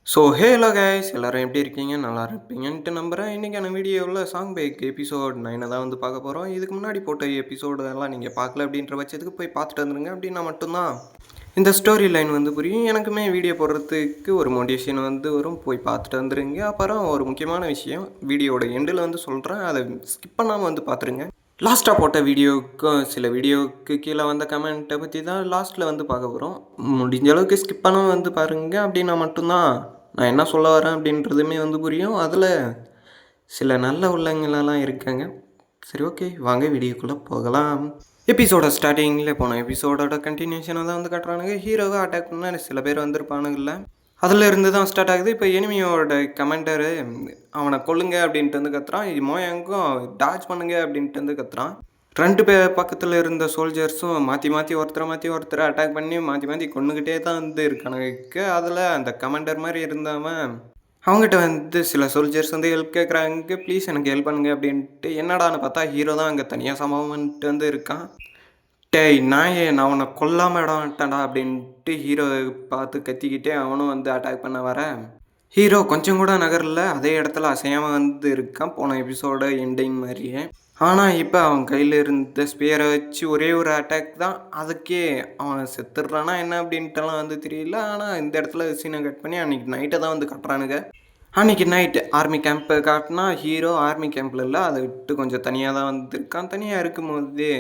Hello guys எல்லாரும் எப்படி இருக்கீங்க? நல்லா இருப்பீங்கன்ட்டு நம்புகிறேன். இன்றைக்கான வீடியோவில் சாங் பைக் எபிசோட் 9 தான் வந்து பார்க்க போகிறோம். இதுக்கு முன்னாடி போட்ட எபிசோடு எல்லாம் நீங்கள் பார்க்கல அப்படின்ற பட்சத்துக்கு போய் பார்த்துட்டு வந்துடுங்க. அப்படின்னா மட்டும்தான் இந்த ஸ்டோரி லைன் வந்து புரியும். எனக்குமே வீடியோ போடுறதுக்கு ஒரு மோட்டிவேஷன் வந்து வரும். போய் பார்த்துட்டு வந்துடுங்க. அப்புறம் ஒரு முக்கியமான விஷயம் வீடியோட எண்டில் வந்து சொல்கிறேன். அதை ஸ்கிப் பண்ணாமல் வந்து பார்த்துருங்க. லாஸ்ட்டாக போட்ட வீடியோவுக்கும் சில வீடியோவுக்கு கீழே வந்த கமெண்ட்டை பற்றி தான் லாஸ்ட்டில் வந்து பார்க்க போகிறோம். முடிஞ்ச அளவுக்கு ஸ்கிப் பண்ணாமல் வந்து பாருங்கள். அப்படின்னா மட்டும்தான் நான் என்ன சொல்ல வரேன் அப்படின்றதுமே வந்து புரியும். அதில் சில நல்ல உள்ளங்களெல்லாம் இருக்காங்க. சரி, ஓகே, வாங்க வீடியோக்குள்ளே போகலாம். எபிசோட ஸ்டார்டிங்கில் போன எபிசோடோட கண்டினியூஷனை தான் வந்து காட்டுறானுங்க. ஹீரோவை அட்டாக் பண்ண சில பேர் வந்திருப்பானுங்கள்ல, அதில் இருந்து தான் ஸ்டார்ட் ஆகுது. இப்போ எனிமியோட கமெண்டரு அவனை கொல்லுங்க அப்படின்ட்டு வந்து கத்துறான். மோயங்கும் டாச் பண்ணுங்க அப்படின்ட்டு வந்து கத்துறான். 2 பேர் பக்கத்தில் இருந்த சோல்ஜர்ஸும் மாற்றி ஒருத்தரை அட்டாக் பண்ணி மாற்றி கொண்டுக்கிட்டே தான் வந்து இருக்கானுங்க. அதில் அந்த கமாண்டர் மாதிரி இருந்தவன் அவங்ககிட்ட வந்து சில சோல்ஜர்ஸ் வந்து ஹெல்ப் கேட்குறாங்க. ப்ளீஸ் எனக்கு ஹெல்ப் பண்ணுங்க அப்படின்ட்டு. என்னடான்னு பார்த்தா ஹீரோ தான் அங்கே தனியாக சம்பவம்ன்ட்டு வந்து இருக்கான். டேய் நாயே, நான் உன்னை கொல்லாமல் இடம்ட்டா அப்படின்ட்டு ஹீரோ பார்த்து கத்திக்கிட்டே அவனும் வந்து அட்டாக் பண்ண வர ஹீரோ கொஞ்சம் கூட நகரில் அதே இடத்துல அசையாமல் வந்து இருக்கான். போன எபிசோட எண்டிங் மாதிரியே. ஆனால் இப்போ அவன் கையில் இருந்த ஸ்பியரை வச்சு ஒரே ஒரு அட்டாக் தான், அதுக்கே அவன் செத்துடுறானா என்ன அப்படின்ட்டுலாம் வந்து தெரியல. ஆனால் இந்த இடத்துல சீனை கட் பண்ணி அன்றைக்கி நைட்டை தான் வந்து கட்டுறானுங்க. அன்றைக்கி நைட்டு ஆர்மி கேம்ப்பை காட்டினா ஹீரோ ஆர்மி கேம்பில் இல்லை, அதை விட்டு கொஞ்சம் தனியாக தான் வந்துருக்கான். தனியாக இருக்கும்போதே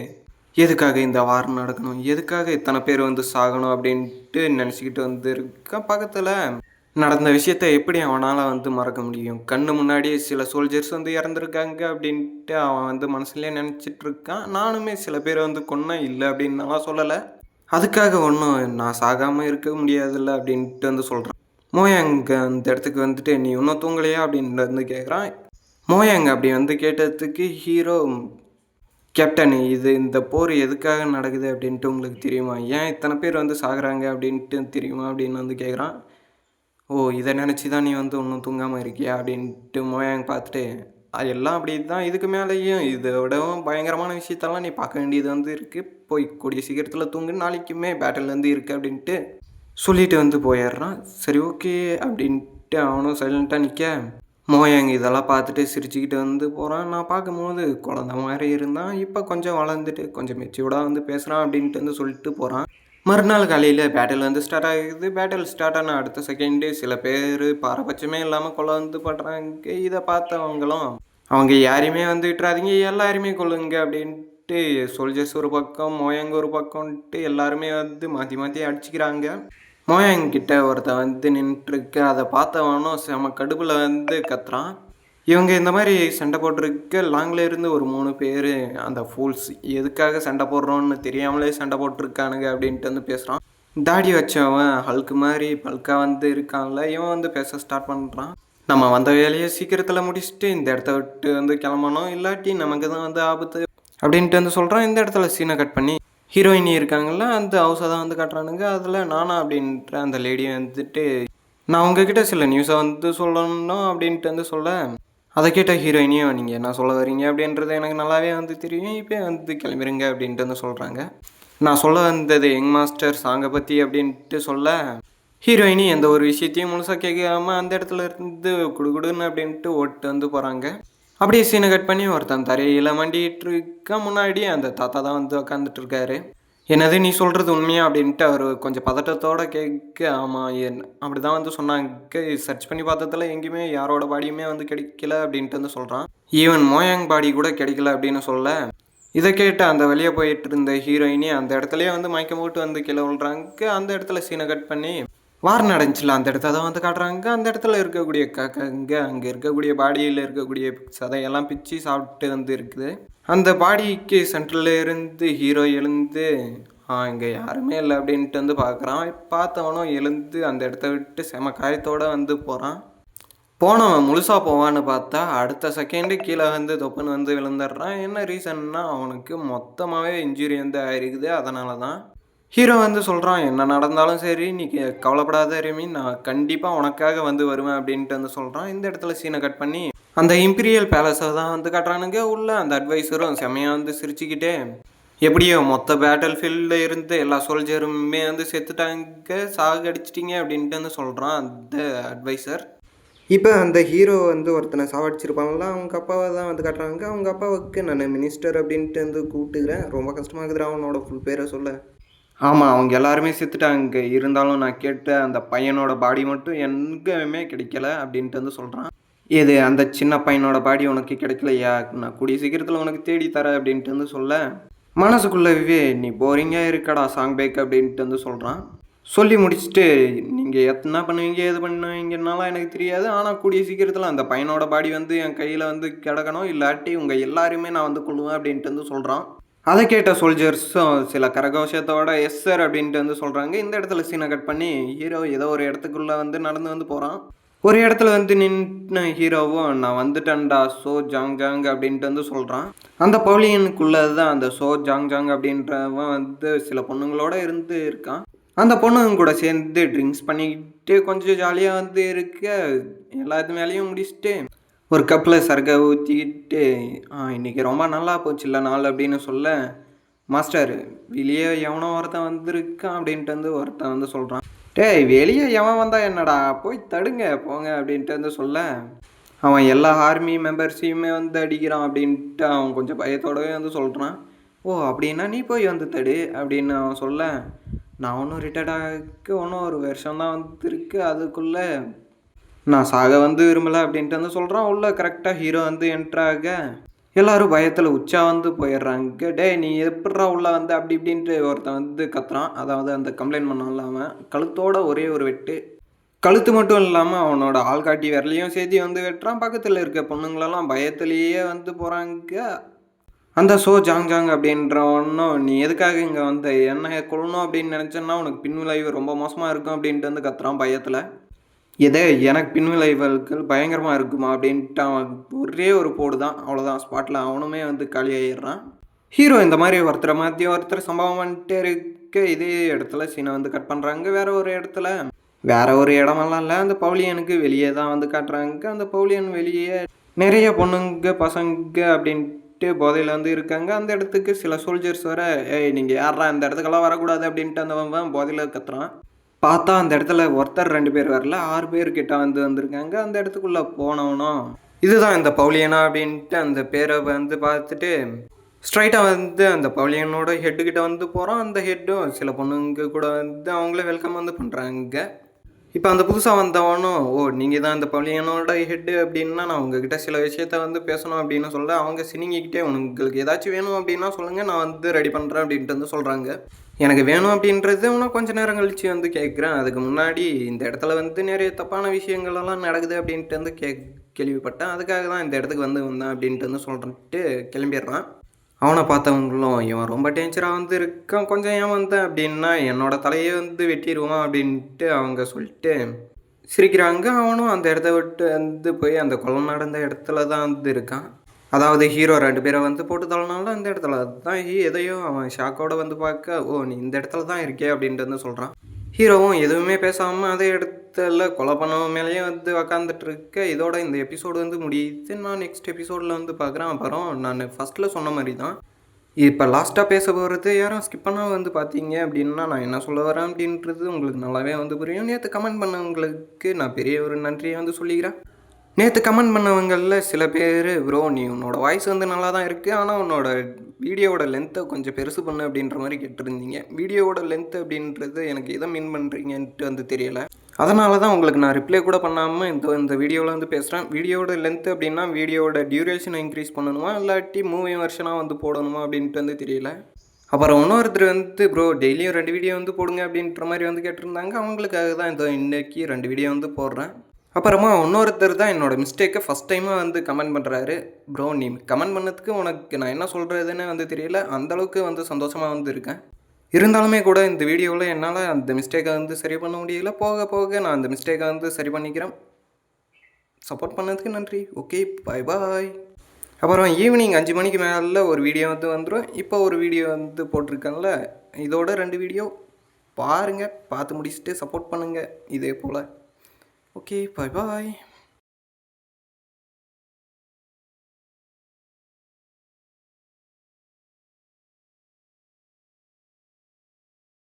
எதுக்காக இந்த வார் நடக்கணும், எதுக்காக இத்தனை பேர் வந்து சாகணும் அப்படின்ட்டு நினச்சிக்கிட்டு வந்து இருக்கான். பக்கத்தில் நடந்த விஷயத்த எப்படி அவனால் வந்து மறக்க முடியும்? கண்ணு முன்னாடியே சில சோல்ஜர்ஸ் வந்து இறந்துருக்காங்க அப்படின்ட்டு அவன் வந்து மனசுலேயே நினச்சிட்டு இருக்கான். நானுமே சில பேரை வந்து கொன்னேன், இல்லை அப்படின்னு நான் சொல்லலை. அதுக்காக ஒன்றும் நான் சாகாமல் இருக்க முடியாதுல்ல அப்படின்ட்டு வந்து சொல்கிறான். மோயங்க அந்த இடத்துக்கு வந்துட்டு நீ இன்னும் தூங்கலையா அப்படின்னு வந்து கேட்குறான். மோயங்க அப்படி வந்து கேட்டதுக்கு ஹீரோ, கேப்டன் இந்த போர் எதுக்காக நடக்குது அப்படின்ட்டு உங்களுக்கு தெரியுமா? ஏன் இத்தனை பேர் வந்து சாகுறாங்க அப்படின்ட்டு தெரியுமா அப்படின்னு வந்து கேட்குறான். ஓ, இதை நினச்சி தான் நீ வந்து ஒன்றும் தூங்காமல் இருக்கியா அப்படின்ட்டு மோயாங் பார்த்துட்டு, எல்லாம் அப்படி தான், இதுக்கு மேலேயும் இதை விடவும் பயங்கரமான விஷயத்தெல்லாம் நீ பார்க்க வேண்டியது வந்து இருக்குது. போய் கூடிய சீக்கிரத்தில் தூங்கு, நாளைக்குமே பேட்டில் இருக்குது அப்படின்ட்டு சொல்லிட்டு வந்து போயிடுறான். சரி, ஓகே அப்படின்ட்டு அவனும் சைலண்ட்டாக நிற்க மோயாங் இதெல்லாம் பார்த்துட்டு சிரிச்சுக்கிட்டு வந்து போகிறான். நான் பார்க்கும்போது குழந்த மாதிரி இருந்தான், இப்போ கொஞ்சம் வளர்ந்துட்டு கொஞ்சம் மெச்சூர்டாக வந்து பேசுகிறான் அப்படின்ட்டு வந்து சொல்லிட்டு போகிறான். மறுநாள் காலையில் பேட்டில் வந்து ஸ்டார்ட் ஆகுது. பேட்டில் ஸ்டார்ட் ஆன அடுத்த செகண்டே சில பேர் பாரபட்சமே இல்லாமல் கொலை வந்து படுறாங்க. இதை பார்த்தவங்களும் அவங்க யாரையுமே வந்து விட்டுறாதீங்க, எல்லாருமே கொள்ளுங்க அப்படின்ட்டு சோல்ஜர்ஸ் ஒரு பக்கம் மோயங்க ஒரு பக்கம்ன்ட்டு எல்லாருமே வந்து மாற்றி அடிச்சுக்கிறாங்க. மோயங்கிட்ட ஒருத்தன் வந்து நின்றுருக்கு. அதை பார்த்தவனும் செம கடுப்பில் வந்து கத்துறான். இவங்க இந்த மாதிரி சண்டை போட்டிருக்க லாங்கில் இருந்து ஒரு 3 பேர் அந்த ஃபூல்ஸ் எதுக்காக சண்டை போடுறோன்னு தெரியாமலே சண்டை போட்டிருக்கானுங்க அப்படின்ட்டு வந்து பேசுகிறான். தாடி வச்சவன் ஹல்க்கு மாதிரி பல்காக வந்து இருக்கான்ல, இவன் வந்து பேச ஸ்டார்ட் பண்ணுறான். நம்ம வந்த வேலையை சீக்கிரத்தில் முடிச்சுட்டு இந்த இடத்த விட்டு வந்து கிளம்பணும், இல்லாட்டி நமக்கு தான் வந்து ஆபத்து அப்படின்ட்டு வந்து சொல்கிறான். இந்த இடத்துல சீனை கட் பண்ணி ஹீரோயினி இருக்காங்கள்ல, அந்த ஹவுஸை தான் வந்து காட்டுறானுங்க. அதில் நானா அப்படின்ற அந்த லேடியை வந்துட்டு நான் உங்ககிட்ட சில நியூஸை வந்து சொல்லணும் அப்படின்ட்டு வந்து சொல்ல, அதை கேட்ட ஹீரோயினியும் நீங்கள் என்ன சொல்ல வரீங்க அப்படின்றது எனக்கு நல்லாவே வந்து தெரியும், இப்போ வந்து கிளம்பிடுங்க அப்படின்ட்டு வந்து சொல்கிறாங்க. நான் சொல்ல வந்தது யங் மாஸ்டர் சாங்கை பற்றி அப்படின்ட்டு சொல்ல, ஹீரோயினி எந்த ஒரு விஷயத்தையும் முழுசாக கேட்காம அந்த இடத்துல இருந்து குடுகுடுன்னு அப்படின்ட்டு ஓட்டு வந்து போகிறாங்க. அப்படியே சீனை கட் பண்ணி ஒருத்தன் தரையில் மண்டிகிட்டு இருக்க, முன்னாடி அந்த தாத்தா தான் வந்து உட்காந்துட்டு இருக்காரு. என்னது நீ சொல்கிறது உண்மையா அப்படின்ட்டு அவர் கொஞ்சம் பதட்டத்தோடு கேட்க, ஆமாம் அப்படி தான் வந்து சொன்னாங்க, சர்ச் பண்ணி பார்த்ததில் எங்கேயுமே யாரோட பாடியுமே வந்து கிடைக்கல அப்படின்ட்டு வந்து சொல்கிறான். ஈவன் மோயாங் பாடி கூட கிடைக்கல அப்படின்னு சொல்ல, இதை கேட்டு அந்த வெளியே போயிட்டு இருந்த ஹீரோயினி அந்த இடத்துலையே வந்து மயக்கம் போட்டு வந்து கீழே விழுறாங்க. அந்த இடத்துல சீனை கட் பண்ணி வார் நடந்துச்சுல அந்த இடத்த தான் வந்து காட்டுறாங்க. அந்த இடத்துல இருக்கக்கூடிய அங்கே இருக்கக்கூடிய பாடியில் இருக்கக்கூடிய சதையெல்லாம் பிச்சு சாப்பிட்டு வந்து இருக்குது. அந்த பாடிக்கு சென்ட்ரலில் இருந்து ஹீரோ எழுந்து இங்கே யாருமே இல்லை அப்படின்ட்டு வந்து பார்க்குறான். பார்த்தவனும் எழுந்து அந்த இடத்த விட்டு செம காயத்தோடு வந்து போகிறான். போனவன் முழுசாக போவான்னு பார்த்தா அடுத்த செகண்டு கீழே வந்து தொப்புன்னு வந்து விழுந்துடுறான். என்ன ரீசன்னா அவனுக்கு மொத்தமாகவே இன்ஜுரி வந்து ஆயிருக்குது. அதனால தான் ஹீரோ வந்து சொல்கிறான், என்ன நடந்தாலும் சரி நீ கவலைப்படாத ரெமி, நான் கண்டிப்பாக உனக்காக வந்து வருவேன் அப்படின்ட்டு வந்து சொல்கிறான். இந்த இடத்துல சீனை கட் பண்ணி அந்த இம்பீரியல் பேலஸை தான் வந்து காட்டுறானுங்க. உள்ள அந்த அட்வைசரும் செம்மையாக வந்து சிரிச்சுக்கிட்டே, எப்படியோ மொத்த பேட்டில் ஃபீல்டில் இருந்து எல்லா சோல்ஜருமே வந்து செத்துட்டாங்க, சாகடிச்சிட்டிங்க அப்படின்ட்டு வந்து சொல்கிறான் அந்த அட்வைசர். இப்போ அந்த ஹீரோ வந்து ஒருத்தனை சாவடிச்சிருப்பாங்களா, அவங்க அப்பாவை தான் வந்து காட்டுறாங்க. அவங்க அப்பாவுக்கு நான் மினிஸ்டர் அப்படின்ட்டு வந்து கூப்பிட்டுக்கிறேன். ரொம்ப கஷ்டமாகுதுடா அவனோட ஃபுல் பேரை சொல்ல. ஆமாம், அவங்க எல்லாருமே செத்துட்டாங்க. இருந்தாலும் நான் கேட்ட அந்த பையனோட பாடி மட்டும் எங்கேயுமே கிடைக்கல அப்படின்ட்டு வந்து சொல்கிறான். இது அந்த சின்ன பையனோட பாடி உனக்கு கிடைக்கலையா, நான் கூடிய சீக்கிரத்தில் உனக்கு தேடி தரேன் அப்படின்ட்டு வந்து சொல்ல, மனசுக்குள்ளவே நீ போரிங்காக இருக்கடா சாங் பேக் அப்படின்ட்டு வந்து சொல்கிறான். சொல்லி முடிச்சுட்டு நீங்கள் என்ன பண்ணுவீங்க எது பண்ணுவீங்கன்னாலாம் எனக்கு தெரியாது, ஆனால் கூடிய சீக்கிரத்தில் அந்த பையனோட பாடி வந்து என் கையில் வந்து கிடக்கணும், இல்லாட்டி உங்கள் எல்லாருமே நான் வந்து கொள்ளுவேன் அப்படின்ட்டு வந்து சொல்கிறான். அதை கேட்ட சோல்ஜர்ஸும் சில கரகோஷத்தோட எஸ் சார் அப்படின்ட்டு வந்து சொல்கிறாங்க. இந்த இடத்துல சீனை கட் பண்ணி ஹீரோ ஏதோ ஒரு இடத்துக்குள்ளே வந்து நடந்து வந்து போகிறான். ஒரு இடத்துல வந்து நின்று ஹீரோவும் நான் வந்துட்டேன்டா சோ ஜாங் ஜாங் அப்படின்ட்டு வந்து சொல்கிறான். அந்த பவுலியனுக்குள்ளே தான் அந்த சோ ஜாங் ஜாங் அப்படின்றவன் வந்து சில பொண்ணுங்களோட இருந்து இருக்கான். அந்த பொண்ணுங்க கூட சேர்ந்து ட்ரிங்க்ஸ் பண்ணிக்கிட்டு கொஞ்சம் ஜாலியாக வந்து இருக்க, எல்லாத்து மேலேயும் முடிச்சுட்டு ஒரு கப்பில் சரக்கை ஊற்றிக்கிட்டு இன்றைக்கி ரொம்ப நல்லா போச்சுல்ல நாள் அப்படின்னு சொல்ல, மாஸ்டர் வெளியே எவனோ ஒருத்தன் வந்திருக்கான் அப்படின்ட்டு வந்து ஒருத்தன் வந்து சொல்கிறான். டேய் வெளியே எவன் வந்தா என்னடா, போய் தடுங்க போங்க அப்படின்ட்டு வந்து சொல்ல, அவன் எல்லா ஆர்மி மெம்பர்ஸையுமே வந்து அடிக்கிறான் அப்படின்ட்டு அவன் கொஞ்சம் பயத்தோடவே வந்து சொல்கிறான். ஓ அப்படின்னா நீ போய் வந்து தடு அப்படின்னு அவன் சொல்ல, நான் ஒன்றும் ரிட்டையர்டாக ஒன்றும் ஒரு வருஷம் தான் வந்துருக்கு, அதுக்குள்ளே நான் சாக வந்து விரும்பலை அப்படின்ட்டு வந்து சொல்கிறான். உள்ள கரெக்டாக ஹீரோ வந்து என்ட்ராக எல்லோரும் பயத்தில் உச்சா வந்து போயிடுறாங்க. டே நீ எப்படா உள்ளே வந்து அப்படி இப்படின்ட்டு ஒருத்தன் வந்து கத்துறான். அதாவது அந்த கம்ப்ளைண்ட் பண்ண இல்லாமல் கழுத்தோட ஒரே ஒரு வெட்டு, கழுத்து மட்டும் இல்லாமல் அவனோட ஆள்காட்டி விரலையும் சேர்த்து வந்து வெட்டுறான். பக்கத்தில் இருக்க பொண்ணுங்களெல்லாம் பயத்துலேயே வந்து போகிறாங்க. அந்த சோ ஜாங் ஜாங் அப்படின்றவனும் நீ எதுக்காக இங்கே வந்து என்ன கொள்ளணும் அப்படின்னு நினச்சேன்னா உனக்கு பின்விளைவு ரொம்ப மோசமாக இருக்கும் அப்படின்ட்டு வந்து கத்துறான் பயத்தில். இதே எனக்கு பின்விளைவுகள் பயங்கரமாக இருக்குமா அப்படின்ட்டு அவன் ஒரே ஒரு போடு தான், அவ்வளோதான், ஸ்பாட்டில் அவனுமே வந்து காலியாகிடுறான். ஹீரோ இந்த மாதிரி ஒருத்தரை மாற்றி ஒருத்தர் சம்பவம் பண்ணிட்டே இருக்க இதே இடத்துல சீனை வந்து கட் பண்ணுறாங்க. வேற ஒரு இடமெல்லாம் இல்லை, அந்த பவுலியனுக்கு வெளியே தான் வந்து காட்டுறாங்க. அந்த பவுலியன் வெளியே நிறைய பொண்ணுங்க பசங்க அப்படின்ட்டு போதையில் வந்து இருக்காங்க. அந்த இடத்துக்கு சில சோல்ஜர்ஸ் வர, ஏய் நீங்கள் யாரா இந்த இடத்துக்கெல்லாம் வரக்கூடாது அப்படின்ட்டு அந்த போதையில் கத்துறான். பார்த்தா அந்த இடத்துல ஒருத்தர் 2 பேர் வரல, 6 பேர்கிட்ட வந்து வந்திருக்காங்க. அந்த இடத்துக்குள்ளே போனவனும் இதுதான் இந்த பவுலியனா அப்படின்ட்டு அந்த பேரை வந்து பார்த்துட்டு ஸ்ட்ரைட்டாக வந்து அந்த பவுலியனோட ஹெட்டுக்கிட்ட வந்து போகிறான். அந்த ஹெட்டும் சில பொண்ணுங்க கூட வந்து அவங்களே வெல்கம் வந்து பண்ணுறாங்க. இப்போ அந்த புதுசாக வந்தவனும், ஓ நீங்கள் தான் அந்த பவுலியனோட ஹெட்டு அப்படின்னா நான் உங்ககிட்ட சில விஷயத்த வந்து பேசணும் அப்படின்னு சொல்ல, அவங்க சினிங்கிக்கிட்டே உங்களுக்கு ஏதாச்சும் வேணும் அப்படின்னா சொல்லுங்கள், நான் வந்து ரெடி பண்ணுறேன் அப்படின்ட்டு வந்து சொல்கிறாங்க. எனக்கு வேணும் அப்படின்றது இன்னும் கொஞ்சம் நேரம் கழித்து வந்து கேட்குறேன். அதுக்கு முன்னாடி இந்த இடத்துல வந்து நிறைய தப்பான விஷயங்கள்லாம் நடக்குது அப்படின்ட்டு வந்து கேள்விப்பட்டேன். அதுக்காக தான் இந்த இடத்துக்கு வந்து வந்தேன் அப்படின்ட்டு வந்து சொல்லிட்டு கிளம்பிடுறான். அவனை பார்த்தவங்களும் இவன் ரொம்ப டேஞ்சராக வந்து இருக்கான், கொஞ்சம் ஏன் வந்தேன் அப்படின்னா என்னோட தலையை வந்து வெட்டிடுவான் அப்படின்ட்டு அவங்க சொல்லிட்டு சிரிக்கிறாங்க. அவனும் அந்த இடத்த விட்டு வந்து போய் அந்த கொலை நடந்த இடத்துல தான் வந்து இருக்கான். அதாவது ஹீரோ 2 பேரை வந்து போட்டு தள்ளனால அந்த இடத்துல தான் எதையோ அவன் ஷாக்கோடு வந்து பார்க்க, ஓ நீ இந்த இடத்துல தான் இருக்கே அப்படின்ட்டு வந்து சொல்கிறான். ஹீரோவும் எதுவுமே பேசாமல் அதே இடத்துல கொலை பண்ணவன் மேலேயே வந்து உக்காந்துட்டு இருக்க. இதோட இந்த எபிசோடு வந்து முடியுது. நான் நெக்ஸ்ட் எபிசோடில் வந்து பார்க்குறேன். அப்புறம் நான் ஃபஸ்ட்டில் சொன்ன மாதிரி தான் இப்போ லாஸ்ட்டாக பேச போகிறது. யாரும் ஸ்கிப் பண்ணால் வந்து பார்த்தீங்க அப்படின்னா நான் என்ன சொல்ல வரேன் அப்படின்றது உங்களுக்கு நல்லாவே வந்து புரியும். நேற்று கமெண்ட் பண்ணவங்களுக்கு நான் பெரிய ஒரு நன்றியை வந்து சொல்லிக்கிறேன். நேற்று கமெண்ட் பண்ணவங்களில் சில பேர், ப்ரோ நீ உன்னோட வாய்ஸ் வந்து நல்லா தான் இருக்குது, ஆனால் உன்னோட வீடியோவோட லென்த்தை கொஞ்சம் பெருசு பண்ணு அப்படின்ற மாதிரி கேட்டிருந்தீங்க. வீடியோவோட லென்த்து அப்படின்றது எனக்கு எதை மீன் பண்ணுறீங்கன்ட்டு வந்து தெரியலை. அதனால தான் உங்களுக்கு நான் ரிப்ளை கூட பண்ணாமல் இந்த வீடியோவில் வந்து பேசுகிறேன். வீடியோட லென்த்து அப்படின்னா வீடியோட டியூரேஷனை இன்க்ரீஸ் பண்ணணுமா இல்லாட்டி மூவி வெர்ஷனாக வந்து போடணுமா அப்படின்ட்டு வந்து தெரியல. அப்புறம் இன்னொருத்தர் வந்து ப்ரோ டெய்லியும் 2 வீடியோ வந்து போடுங்க அப்படின்ற மாதிரி வந்து கேட்டிருந்தாங்க. அவங்களுக்காக தான் இன்றைக்கி 2 வீடியோ வந்து போடுறேன். அப்புறமா இன்னொருத்தர் தான் என்னோடய மிஸ்டேக்கை ஃபஸ்ட் டைமாக வந்து கமெண்ட் பண்ணுறாரு. ப்ரோ நீ கமெண்ட் பண்ணதுக்கு உனக்கு நான் என்ன சொல்கிறதுன்னு வந்து தெரியல, அந்தளவுக்கு வந்து சந்தோஷமாக வந்து இருக்கேன். இருந்தாலுமே கூட இந்த வீடியோவில் என்னால் அந்த மிஸ்டேக்கை வந்து சரி பண்ண முடியல. போக போக நான் அந்த மிஸ்டேக்கை வந்து சரி பண்ணிக்கிறேன். சப்போர்ட் பண்ணதுக்கு நன்றி. ஓகே பாய் பாய். அப்புறம் ஈவினிங் 5 மணிக்கு மேலே ஒரு வீடியோ வந்து வந்துடும். இப்போ ஒரு வீடியோ வந்து போட்டிருக்கேன்ல, இதோட 2 வீடியோ பாருங்கள், பார்த்து முடிச்சுட்டு சப்போர்ட் பண்ணுங்கள் இதே போல். Okay, bye bye.